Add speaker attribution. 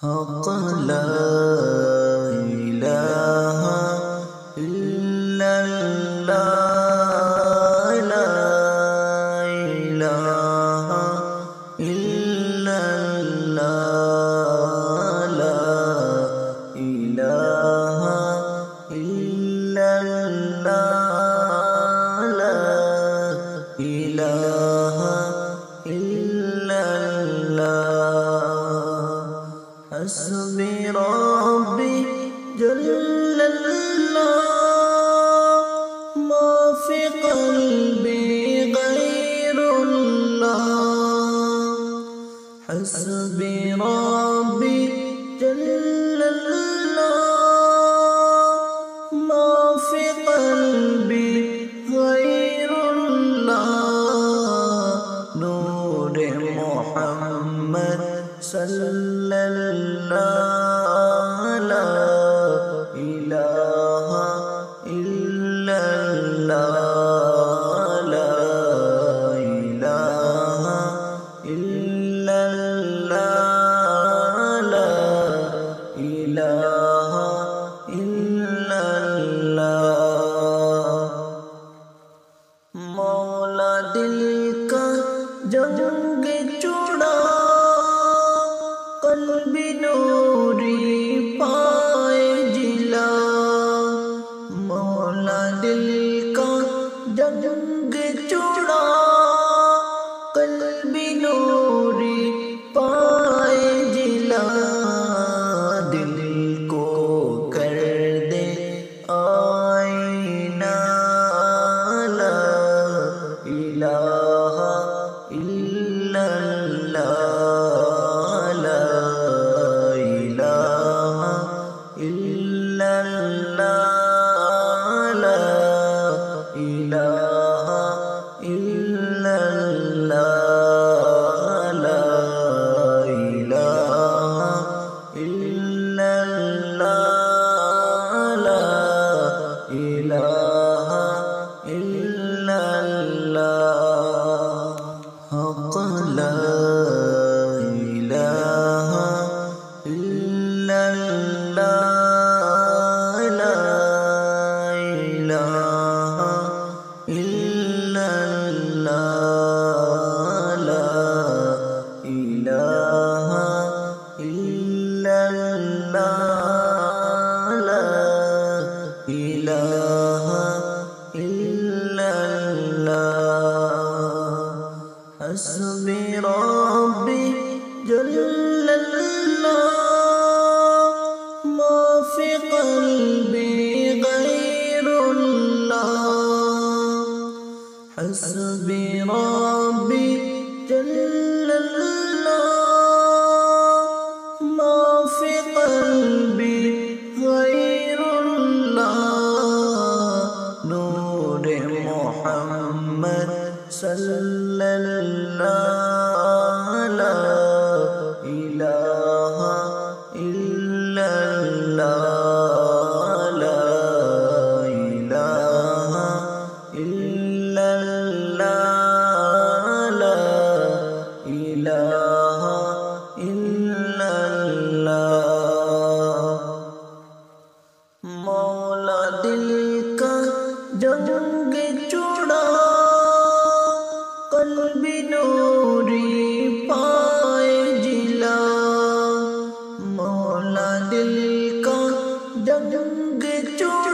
Speaker 1: حق لا إله إلا الله لا إله إلا الله لا إله إلا الله لا إله إلا الله حسبي ربي جل الله ما في قلبي غير الله حسبي ربي جل الله ما في قلبي غير الله نور محمد صلى الله لا إله إلا الله لا إله إلا الله لا إله إلا الله مولا دل کا جنگ چڑا قلبی نوری پائے جلا مولا دل کا جنگ چڑا قلبی نوری پائے جلا دل کو کر دے آئینہ لا الہ الا اللہ لا الہ الا اللہ لا الہ الا اللہ لا الہ الا اللہ لا الہ الا اللہ حق لا إله إلا الله لا إله إلا الله لا إله إلا الله لا إله إلا الله حسبي ربي جل الله ما في قلبي غير الله حسبي ربي جل الله ما في قلبي غير الله نور محمد صلى الله لا إله إلا الله لا إله إلا الله لا إله إلا الله مولا دل کا جنگ چڑا قلبی نوری پائے جلا مولا دل کا جنگ چڑا